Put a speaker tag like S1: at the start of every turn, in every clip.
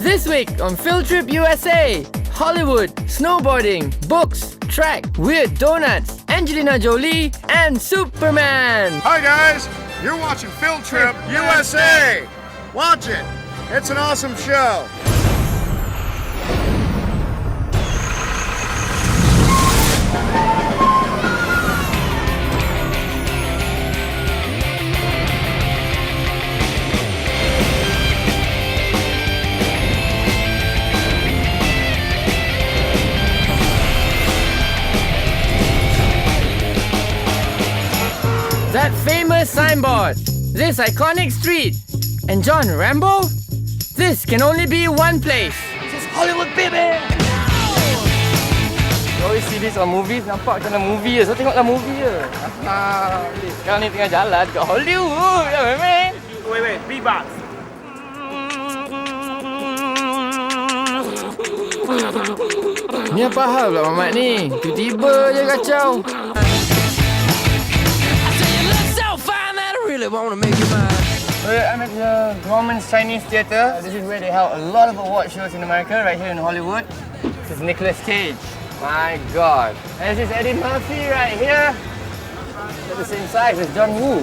S1: This week on Field Trip USA, Hollywood, snowboarding, books, track, weird donuts, Angelina Jolie, and Superman.
S2: Hi guys, you're watching Field Trip USA. Watch it. It's an awesome show.
S1: That famous signboard, this iconic street, and John Rambo? This can only be one place. This is Hollywood, baby! You always see this on movies, nampak macam dalam movie je. So tengoklah movie je. Sekarang ni tengah jalan kat Hollywood, ya memang.
S3: Wait, beatbox.
S1: Ni apa hal pula Mamat ni? Tiba-tiba je kacau. I'm at the Grauman's Chinese Theatre. This is where they held a lot of award shows in America, right here in Hollywood. This is Nicolas Cage. My God. And this is Eddie Murphy right here. They're the same size as John Woo.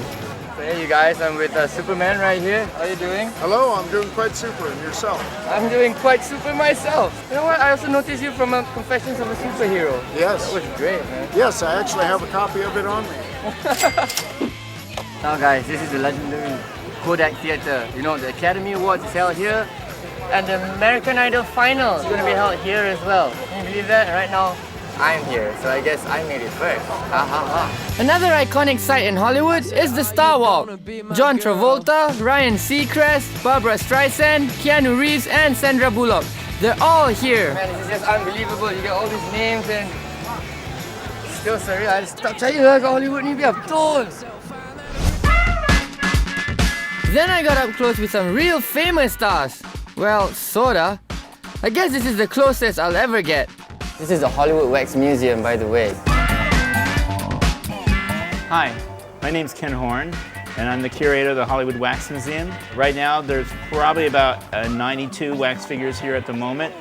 S1: So here you guys, I'm with Superman right here. How are you doing?
S2: Hello, I'm doing quite super. And yourself?
S1: I'm doing quite super myself. You know what? I also noticed you from Confessions of a Superhero.
S2: Yes.
S1: That was great, man.
S2: Yes, I actually have a copy of it on me.
S1: Now guys, this is the legendary Kodak Theatre. You know, the Academy Awards is held here, and the American Idol final is going to be held here as well. Can you believe that? Right now, I'm here, so I guess I made it first. Ha ha ha. Another iconic site in Hollywood is the Star Walk. John Travolta, Ryan Seacrest, Barbara Streisand, Keanu Reeves, and Sandra Bullock. They're all here. Man, this is just unbelievable. You get all these names and still surreal. I just tak percaya lah kat Hollywood ni biar betul. Then I got up close with some real famous stars. Well, sorta. I guess this is the closest I'll ever get. This is the Hollywood Wax Museum, by the way.
S3: Hi, my name's Ken Horn, and I'm the curator of the Hollywood Wax Museum. Right now, there's probably about 92 wax figures here at the moment.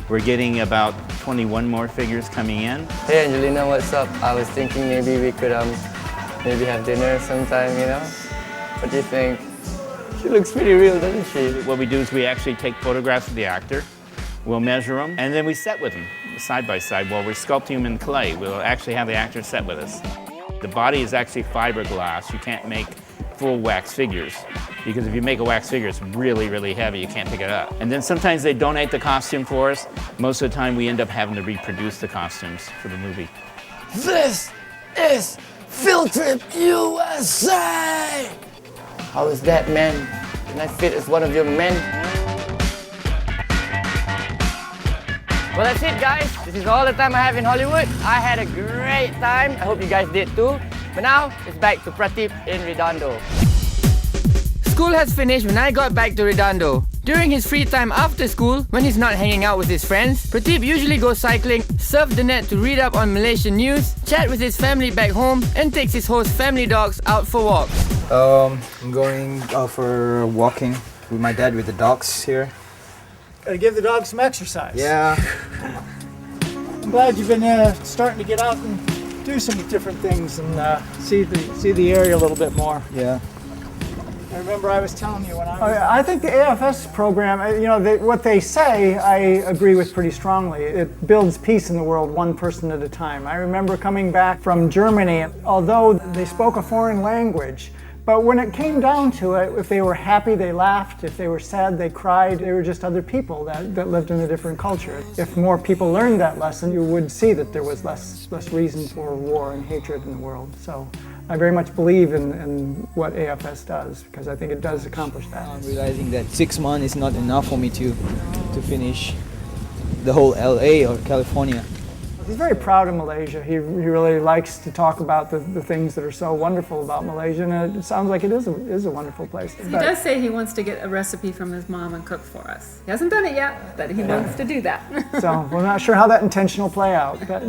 S3: We're getting about 21 more figures coming in.
S1: Hey Angelina, what's up? I was thinking maybe we could maybe have dinner sometime, you know? What do you think? She looks pretty real, doesn't she?
S3: What we do is we actually take photographs of the actor, we'll measure them, and then we set with them side by side while we're sculpting them in clay. We'll actually have the actor set with us. The body is actually fiberglass. You can't make full wax figures because if you make a wax figure, it's really, really heavy. You can't pick it up. And then sometimes they donate the costume for us. Most of the time, we end up having to reproduce the costumes for the movie.
S1: This is Field Trip USA! How is that, man? Can I fit as one of your men? Well, that's it, guys. This is all the time I have in Hollywood. I had a great time. I hope you guys did too. But now, it's back to Prateep in Redondo. School has finished when I got back to Redondo. During his free time after school, when he's not hanging out with his friends, Prateep usually goes cycling, surf the net to read up on Malaysian news, chat with his family back home, and takes his host family dogs out for walks.
S4: I'm going for walking with my dad with the dogs here.
S5: Gotta give the dogs some exercise.
S4: Yeah.
S5: I'm glad you've been starting to get out and do some different things and see the area a little bit more.
S4: Yeah.
S5: I remember I was telling you when I think the AFS program, what they say, I agree with pretty strongly. It builds peace in the world one person at a time. I remember coming back from Germany, although they spoke a foreign language, but when it came down to it, if they were happy, they laughed. If they were sad, they cried. They were just other people that lived in a different culture. If more people learned that lesson, you would see that there was less reason for war and hatred in the world. So I very much believe in what AFS does, because I think it does accomplish that.
S4: I'm realizing that 6 months is not enough for me to finish the whole LA or California.
S5: He's very proud of Malaysia. He really likes to talk about the things that are so wonderful about Malaysia, and it sounds like it is a wonderful place.
S6: He does say he wants to get a recipe from his mom and cook for us. He hasn't done it yet, but he wants to do that.
S5: So we're not sure how that intention will play out, but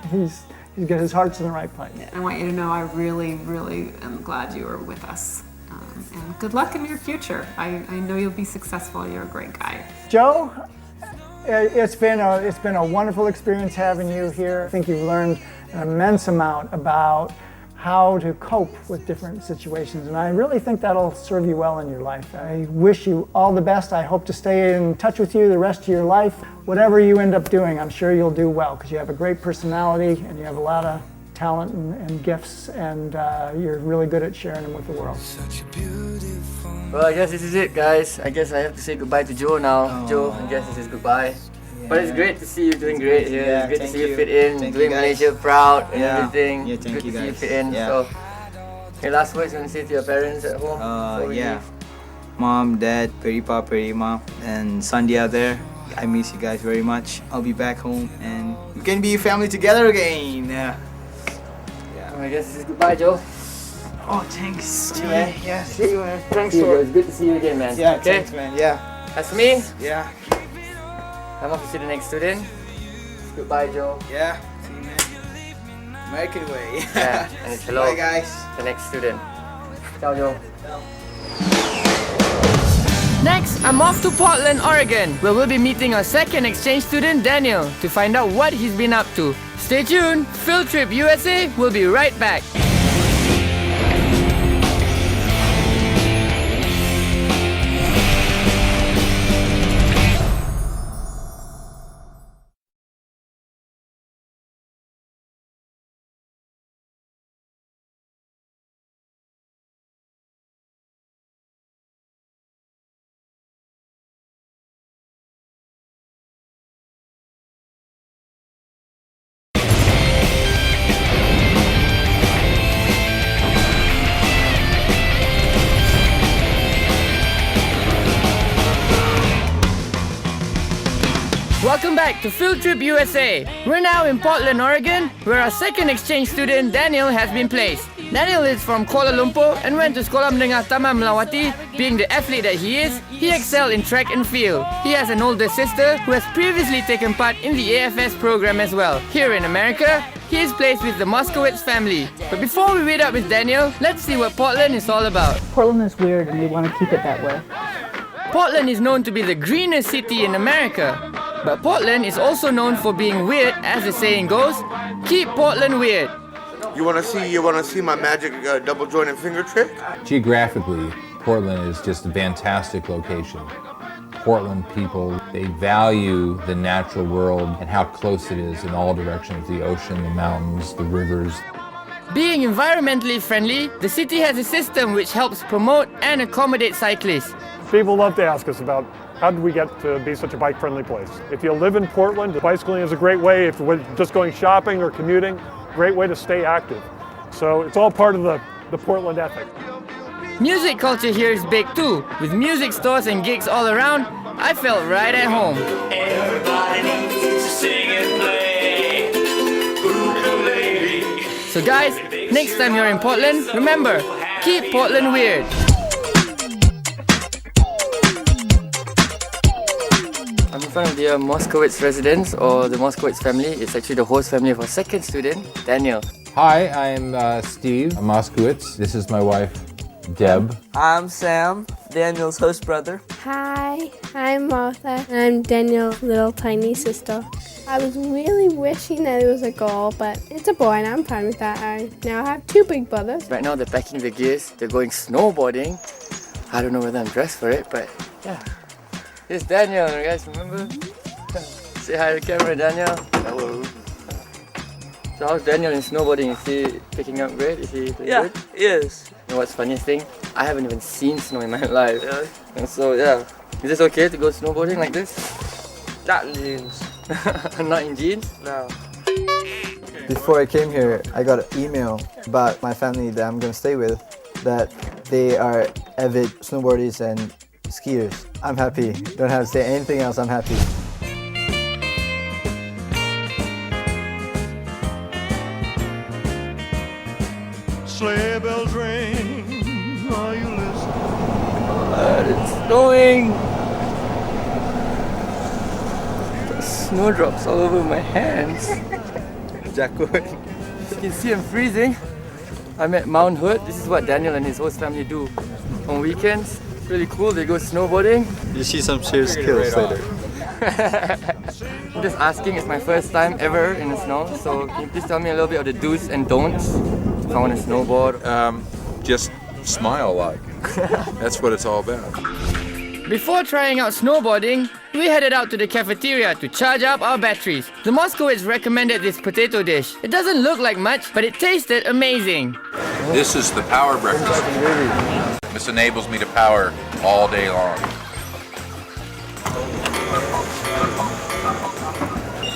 S5: he's his heart's in the right place.
S6: I want you to know I really, really am glad you were with us. And good luck in your future. I know you'll be successful. You're a great guy.
S5: Joe, it's been a wonderful experience having you here. I think you've learned an immense amount about how to cope with different situations, and I really think that'll serve you well in your life. I wish you all the best. I hope to stay in touch with you the rest of your life. Whatever you end up doing, I'm sure you'll do well, because you have a great personality and you have a lot of talent and gifts, and you're really good at sharing them with the world.
S1: Well, I guess this is it, guys. I guess I have to say goodbye to Joe now. Joe, I guess this is goodbye. But it's great to see you doing great here.
S4: Yeah,
S1: it's great to
S4: thank
S1: see you
S4: you.
S1: fit in,
S4: Thank
S1: doing
S4: you, guys.
S1: Malaysia proud and
S4: Yeah.
S1: everything.
S4: Yeah, thank
S1: good
S4: you,
S1: to see you
S4: guys.
S1: fit in.
S4: Yeah.
S1: So, your last words you want to say to your parents at home? before we
S4: Yeah.
S1: leave?
S4: Mom, Dad, Peripa, Perima, and Sandy out there. I miss you guys very much. I'll be back home and we can be a family together again. Yeah.
S1: I guess this is goodbye, Joe.
S4: Oh, thanks.
S1: See you, man.
S4: Yeah, see you, man. Thanks
S1: See you, Joe.
S4: for.
S1: It's good to see you again, man.
S4: Yeah,
S1: okay?
S4: thanks, man. Yeah.
S1: That's me.
S4: Yeah.
S1: I'm off to see the next student. Goodbye, Joe.
S4: Yeah. See you, man. American way.
S1: Yeah, and it's hello.
S4: Bye, guys.
S1: The next student. Ciao, Joe. Next, I'm off to Portland, Oregon, where we'll be meeting our second exchange student, Daniel, to find out what he's been up to. Stay tuned. Field Trip USA will be right back. Welcome back to Field Trip USA. We're now in Portland, Oregon, where our second exchange student, Daniel, has been placed. Daniel is from Kuala Lumpur and went to Sekolah Menengah Taman Melawati. Being the athlete that he is, he excelled in track and field. He has an older sister who has previously taken part in the AFS program as well. Here in America, he is placed with the Moskowitz family. But before we meet up with Daniel, let's see what Portland is all about.
S7: Portland is weird and we want to keep it that way.
S1: Portland is known to be the greenest city in America. But Portland is also known for being weird, as the saying goes, keep Portland weird.
S2: You want to see my magic double jointed finger trick?
S8: Geographically, Portland is just a fantastic location. Portland people, they value the natural world and how close it is in all directions, the ocean, the mountains, the rivers.
S1: Being environmentally friendly, the city has a system which helps promote and accommodate cyclists.
S9: People love to ask us about how did we get to be such a bike-friendly place. If you live in Portland, bicycling is a great way. If you're just going shopping or commuting, great way to stay active. So it's all part of the Portland ethic.
S1: Music culture here is big too. With music stores and gigs all around, I felt right at home.
S10: Everybody needs to sing and play ukulele.
S1: So guys, next time you're in Portland, remember, keep Portland weird. I'm in front of the Moskowitz residence, or the Moskowitz family. It's actually the host family of our second student, Daniel.
S8: Hi, I'm Steve Moskowitz. This is my wife, Deb.
S11: I'm Sam, Daniel's host brother.
S12: Hi, I'm Martha, and I'm Daniel's little tiny sister. I was really wishing that it was a girl, but it's a boy and I'm fine with that. I now have two big brothers.
S1: Right now they're packing the gears, they're going snowboarding. I don't know whether I'm dressed for it, but yeah. Here's Daniel, you guys remember? Say hi to the camera, Daniel. Hello. So how's Daniel in snowboarding? Is he picking up great? Is he doing good?
S11: He is.
S1: You know what's the funniest thing? I haven't even seen snow in my life.
S11: Really?
S1: And so yeah. Is this okay to go snowboarding like this?
S11: Not in jeans.
S1: Not in jeans?
S11: No.
S4: Before I came here, I got an email about my family that I'm going to stay with, that they are avid snowboarders and skiers. I'm happy. Don't have to say anything else, I'm happy.
S10: Sleigh bells ring, are you listening?
S1: It's snowing! Snowdrops all over my hands.
S4: Jackwood.
S1: You can see I'm freezing. I'm at Mount Hood. This is what Daniel and his host family do. on weekends. It's really cool. They go snowboarding.
S4: You see some serious skills later.
S1: I'm just asking, it's my first time ever in the snow, so can you please tell me a little bit of the do's and don'ts if I want to snowboard?
S13: Just smile a lot. That's what it's all about.
S1: Before trying out snowboarding, we headed out to the cafeteria to charge up our batteries. The Moskowitz recommended this potato dish. It doesn't look like much, but it tasted amazing.
S13: This is the power breakfast. This enables me to power all day long.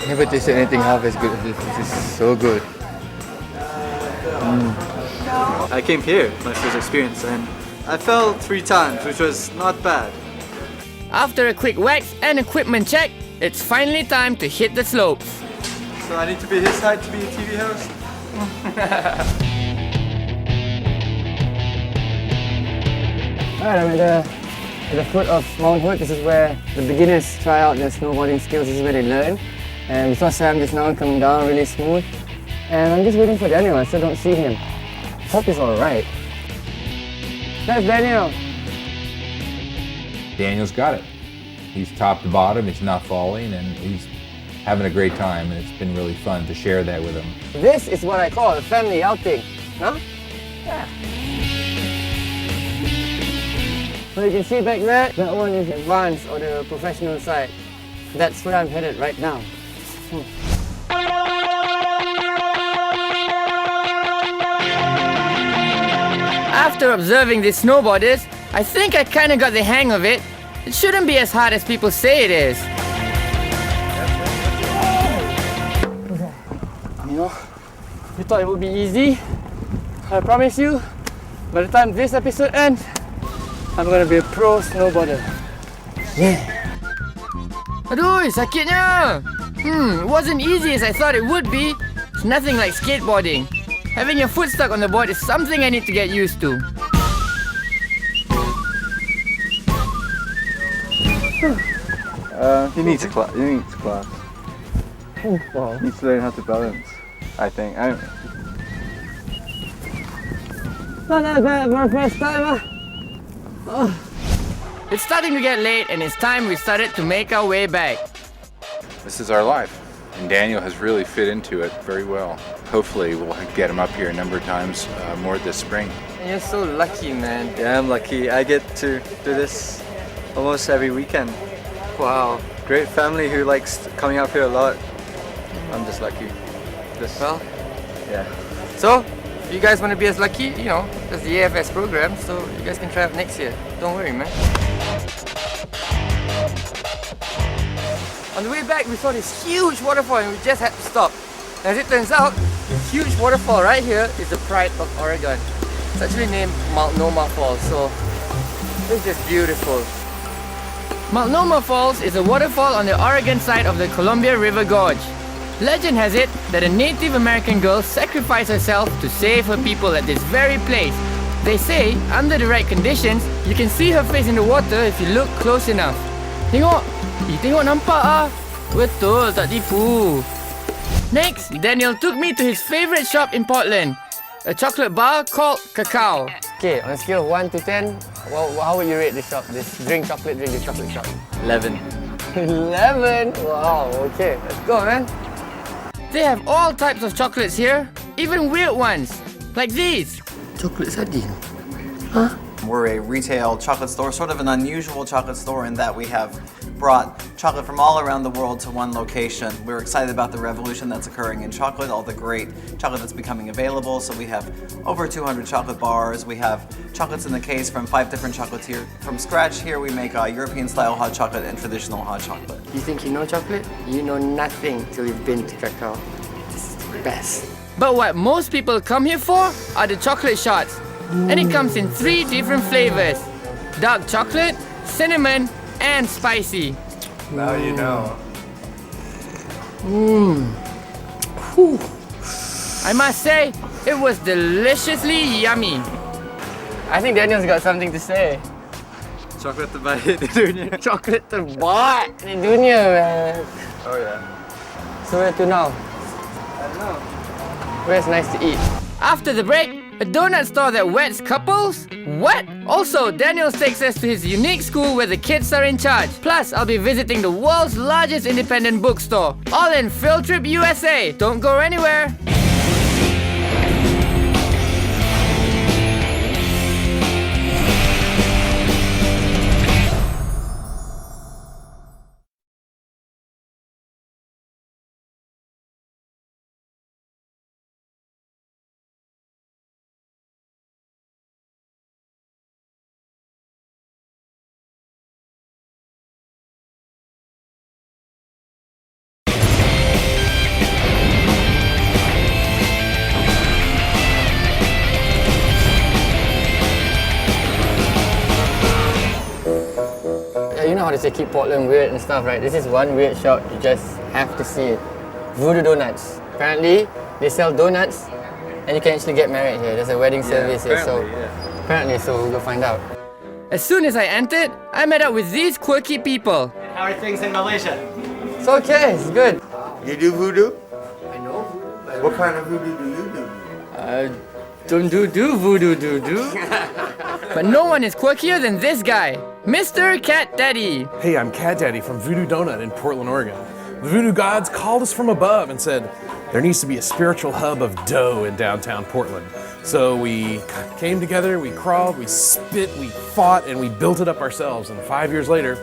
S1: Never tasted anything half as good as this. This is so good.
S4: I came here, my first experience, and I fell 3 times, which was not bad.
S1: After a quick wax and equipment check, it's finally time to hit the slopes.
S4: So I need to be his height to be a TV host?
S1: Alright, I'm at the foot of Mount Hood. This is where the beginners try out their snowboarding skills. This is where they learn. And we saw Sam just now coming down really smooth. And I'm just waiting for Daniel. I still don't see him. Hope he's alright. That's Daniel.
S8: Daniel's got it. He's top to bottom, he's not falling, and he's having a great time, and it's been really fun to share that with him.
S1: This is what I call a family outing. Huh? Yeah. So you can see back there, that one is advanced or the professional side. That's where I'm headed right now. After observing these snowboarders, I think I kind of got the hang of it. It shouldn't be as hard as people say it is. You know, you thought it would be easy. I promise you, by the time this episode ends, I'm gonna be a pro snowboarder. Yeah. Aduh, sakitnya! It wasn't easy as I thought it would be. It's nothing like skateboarding. Having your foot stuck on the board is something I need to get used to.
S4: He needs a class. He needs a class.
S1: Wow.
S4: He needs to learn how to balance, I think. I don't know.
S1: Not that bad for a first timer. It's starting to get late and it's time we started to make our way back.
S13: This is our life, and Daniel has really fit into it very well. Hopefully we'll get him up here a number of times more this spring.
S1: You're so lucky, man.
S4: Yeah, I'm lucky. I get to do this almost every weekend.
S1: Wow.
S4: Great family who likes coming up here a lot. I'm just lucky.
S1: Well,
S4: yeah.
S1: So, if you guys want to be as lucky, you know, there's the AFS program, so you guys can try out next year. Don't worry, man. On the way back, we saw this huge waterfall and we just had to stop. As it turns out, this huge waterfall right here is the pride of Oregon. It's actually named Multnomah Falls, so it's just beautiful. Multnomah Falls is a waterfall on the Oregon side of the Columbia River Gorge. Legend has it that a Native American girl sacrificed herself to save her people at this very place. They say, under the right conditions, you can see her face in the water if you look close enough. Tengok! Tengok nampak ah! Betul, tak tipu. Next, Daniel took me to his favorite shop in Portland, a chocolate bar called Cacao. Okay, on a scale of 1 to 10, how would you rate this shop, this chocolate shop?
S4: 11.
S1: 11? Wow, okay, let's go, man. They have all types of chocolates here, even weird ones, like these. Chocolate sardine. Huh?
S14: We're a retail chocolate store, sort of an unusual chocolate store in that we have brought chocolate from all around the world to one location. We're excited about the revolution that's occurring in chocolate, all the great chocolate that's becoming available. So we have over 200 chocolate bars. We have chocolates in the case from 5 different chocolates here. From scratch here, we make European-style hot chocolate and traditional hot chocolate.
S1: You think you know chocolate? You know nothing till you've been to Cacao. This is the best. But what most people come here for are the chocolate shots. And it comes in 3 different flavors: dark chocolate, cinnamon, and spicy.
S4: Now you know.
S1: I must say, it was deliciously yummy. I think Daniel's got something to say.
S4: Chocolate terbaik di dunia.
S1: Chocolate terbaik di dunia, man.
S4: Oh yeah.
S1: So where to now?
S4: I don't know.
S1: Where's nice to eat? After the break, A donut store that weds couples? What? Also, Daniel takes us to his unique school where the kids are in charge. Plus, I'll be visiting the world's largest independent bookstore. All in Field Trip USA. Don't go anywhere. You know how they say keep Portland weird and stuff, right? This is one weird shop, you just have to see it. Voodoo Donuts. Apparently, they sell donuts and you can actually get married here. There's a wedding service here, so we'll go find out. As soon as I entered, I met up with these quirky people.
S15: How are things in Malaysia?
S1: It's okay, it's good.
S16: You do voodoo?
S1: I know voodoo.
S16: What kind of voodoo do you do?
S1: Don't do voodoo do. But no one is quirkier than this guy, Mr. Cat Daddy.
S17: Hey, I'm Cat Daddy from Voodoo Donut in Portland, Oregon. The voodoo gods called us from above and said there needs to be a spiritual hub of dough in downtown Portland. So we came together, we crawled, we spit, we fought, and we built it up ourselves. And 5 years later,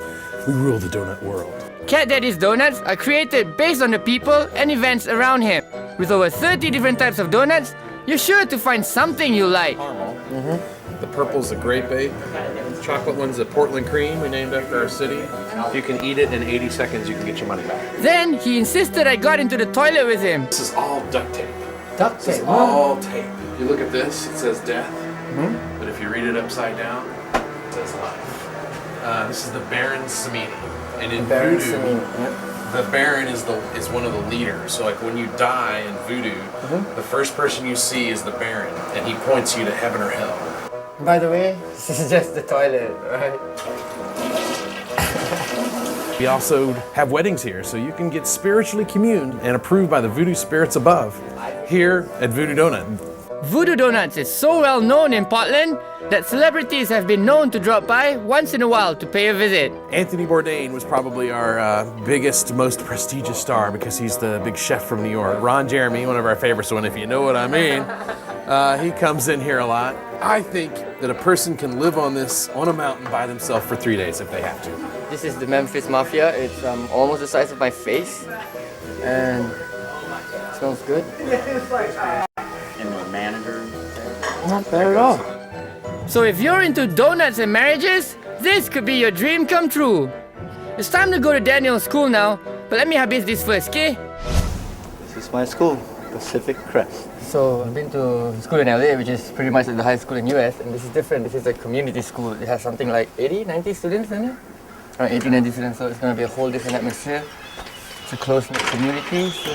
S17: we rule the donut world.
S1: Cat Daddy's donuts are created based on the people and events around him. With over 30 different types of donuts, you're sure to find something you like.
S17: The purple's the grape bake. The chocolate one's the Portland cream we named after our city. If you can eat it in 80 seconds, you can get your money back.
S1: Then he insisted I got into the toilet with him.
S17: This is all duct tape.
S1: Duct tape?
S17: This is all tape. If you look at this, it says death. But if you read it upside down, it says life. This is the Baron Samini. And in Voodoo, the Baron is one of the leaders. So like when you die in Voodoo, the first person you see is the Baron, and he points you to heaven or hell.
S1: By the way, this is just the toilet, right?
S17: We also have weddings here, so you can get spiritually communed and approved by the voodoo spirits above here at Voodoo Donut.
S1: Voodoo Donuts is so well known in Portland that celebrities have been known to drop by once in a while to pay a visit.
S17: Anthony Bourdain was probably our biggest, most prestigious star because he's the big chef from New York. Ron Jeremy, one of our favorites, one if you know what I mean. He comes in here a lot. I think that a person can live on a mountain by themselves for 3 days if they have to.
S1: This is the Memphis Mafia. It's almost the size of my face, and it smells good.
S15: And the manager.
S1: Not bad at all. So if you're into donuts and marriages, this could be your dream come true. It's time to go to Daniel's school now, but let me habis this first, okay?
S15: This is my school, Pacific Crest.
S1: So I've been to school in LA, which is pretty much like the high school in US, and this is different. This is a community school. It has something like 80, 90 students in it. Around 80, 90 students, so it's going to be a whole different atmosphere. It's a close-knit community, so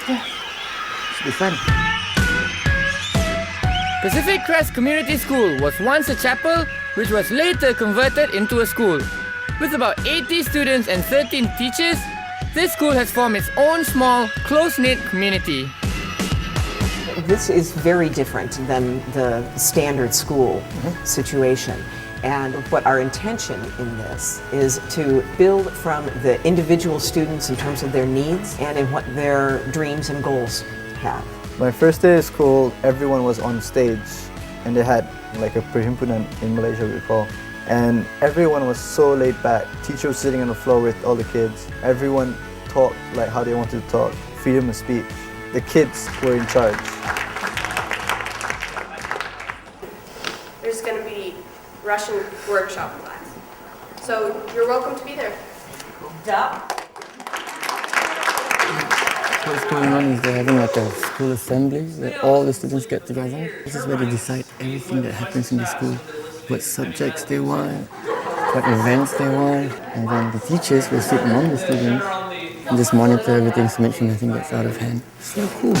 S1: yeah, it should be fun. Pacific Crest Community School was once a chapel, which was later converted into a school. With about 80 students and 13 teachers, this school has formed its own small, close-knit community.
S18: This is very different than the standard school situation. And what our intention in this is to build from the individual students in terms of their needs and in what their dreams and goals have.
S4: My first day of school, everyone was on stage and they had like a perhimpunan in Malaysia we call. And everyone was so laid back. Teacher was sitting on the floor with all the kids. Everyone talked like how they wanted to talk. Freedom of speech. The kids were in charge.
S19: There's going to be Russian workshop class. So you're welcome to be there. Duh.
S1: What's going on is they're having like a school assembly that all the students get together. This is where they decide everything that happens in the school. What subjects they want, what events they want, and then the teachers will sit among the students and just monitor everything to make sure nothing gets out of hand. So cool.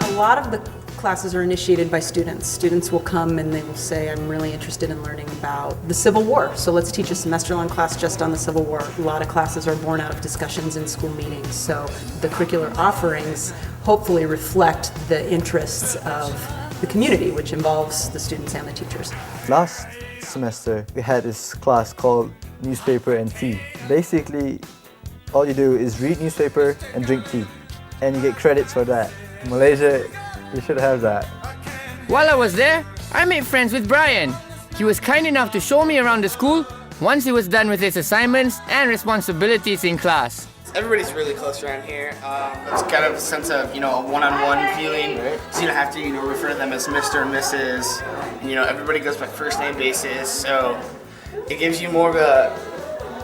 S20: A lot of the classes are initiated by students. Students will come and they will say, I'm really interested in learning about the Civil War, so let's teach a semester-long class just on the Civil War. A lot of classes are born out of discussions in school meetings, so the curricular offerings hopefully reflect the interests of the community, which involves the students and the teachers.
S4: Last semester, we had this class called Newspaper and Tea. Basically, all you do is read newspaper and drink tea, and you get credits for that. In Malaysia, you should have that.
S1: While I was there, I made friends with Brian. He was kind enough to show me around the school once he was done with his assignments and responsibilities in class.
S21: Everybody's really close around here. It's kind of a sense of, a one-on-one feeling. So you don't have to, refer to them as Mr. and Mrs. And, everybody goes by first name basis. So it gives you more of a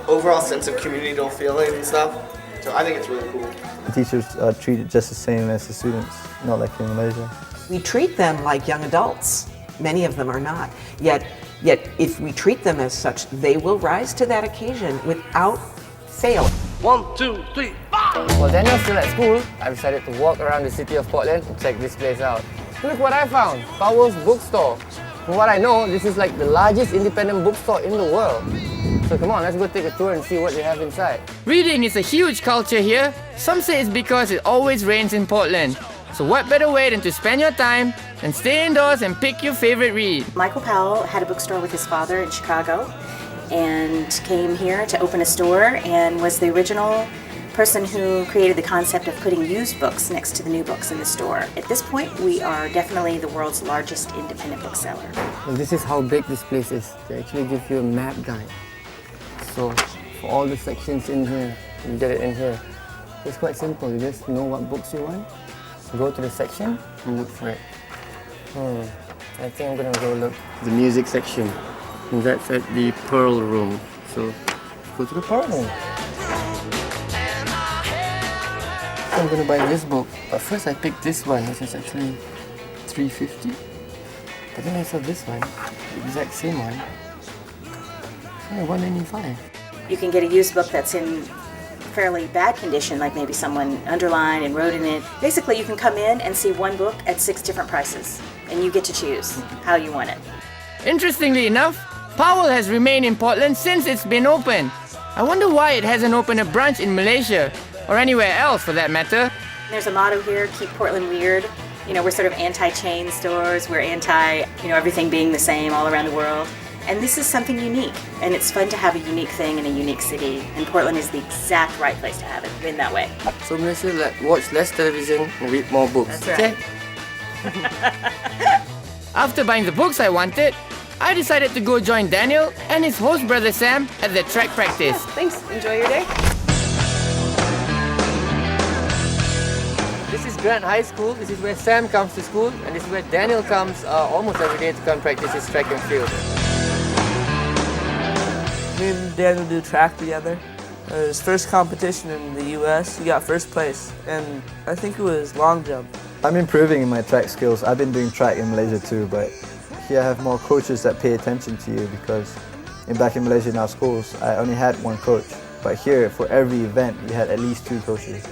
S21: overall sense of communal feeling and stuff. So I think it's really cool.
S4: The teachers are treated just the same as the students, not like in Malaysia.
S18: We treat them like young adults. Many of them are not. Yet if we treat them as such, they will rise to that occasion without fail.
S1: 1, 2, 3, 4! While Daniel's still at school, I decided to walk around the city of Portland to check this place out. Look what I found, Powell's Bookstore. From what I know, this is like the largest independent bookstore in the world. So come on, let's go take a tour and see what they have inside. Reading is a huge culture here. Some say it's because it always rains in Portland. So what better way than to spend your time and stay indoors and pick your favorite read?
S22: Michael Powell had a bookstore with his father in Chicago and came here to open a store and was the original person who created the concept of putting used books next to the new books in the store. At this point, we are definitely the world's largest independent bookseller.
S1: Well, this is how big this place is. They actually give you a map guide. So for all the sections in here, you get it in here. It's quite simple. You just know what books you want, go to the section and look for it. I think I'm gonna go look at the music section. And that's at the Pearl Room. So go to the Pearl Room. I'm gonna buy this book, but first I picked this one, which is actually $3.50. But then I saw this one, the exact same one. Only $1.95.
S22: You can get a used book that's in fairly bad condition, like maybe someone underlined and wrote in it. Basically, you can come in and see one book at 6 different prices, and you get to choose how you want it.
S1: Interestingly enough, Powell has remained in Portland since it's been open. I wonder why it hasn't opened a branch in Malaysia, or anywhere else for that matter.
S22: There's a motto here, keep Portland weird. We're sort of anti-chain stores, we're anti, everything being the same all around the world. And this is something unique, and it's fun to have a unique thing in a unique city, and Portland is the exact right place to have it in that way.
S1: So Malaysia, watch less television and read more books.
S22: That's right.
S1: Okay? After buying the books I wanted, I decided to go join Daniel and his host brother Sam at their track practice.
S22: Thanks. Enjoy your day.
S1: This is Grant High School. This is where Sam comes to school, and this is where Daniel comes almost every day to come practice his track and field.
S11: Me and Daniel do track together. His first competition in the US, he got first place, and I think it was long jump.
S4: I'm improving in my track skills. I've been doing track in Malaysia too, but here I have more coaches that pay attention to you because back in Malaysia in our schools, I only had one coach. But here, for every event, we had at least 2 coaches.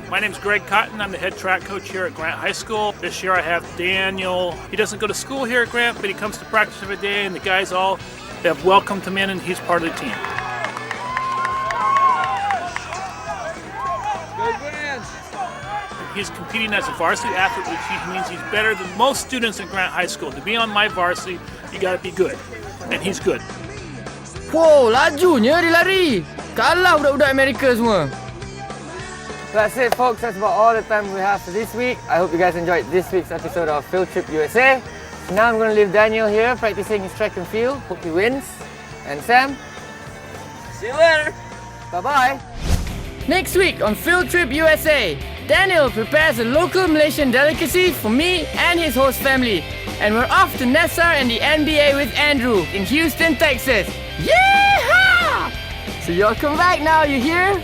S23: My name's Greg Cotton. I'm the head track coach here at Grant High School. This year I have Daniel. He doesn't go to school here at Grant, but he comes to practice every day, and the guys all have welcomed him in, and he's part of the team. He's competing as a varsity athlete, which means he's better than most students in Grant High School. To be on my varsity, you gotta be good, and he's good.
S1: Wow, lajunya dia lari. Kalah budak-budak Amerika semua. That's it, folks. That's about all the time we have for this week. I hope you guys enjoyed this week's episode of Field Trip USA. So now I'm going to leave Daniel here practicing his track and field. Hope he wins. And Sam,
S11: see you later.
S1: Bye-bye. Next week on Field Trip USA, Daniel prepares a local Malaysian delicacy for me and his host family. And we're off to NASA and the NBA with Andrew in Houston, Texas. Yeehaw! So y'all come back now, you hear?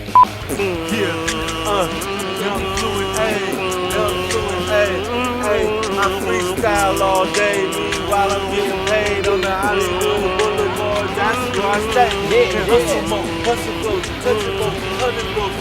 S16: I freestyle all day while I'm getting paid on the Hollywood Boulevard. That's where I stay. Hustle mode, hustle road, touch the road, 100 roads,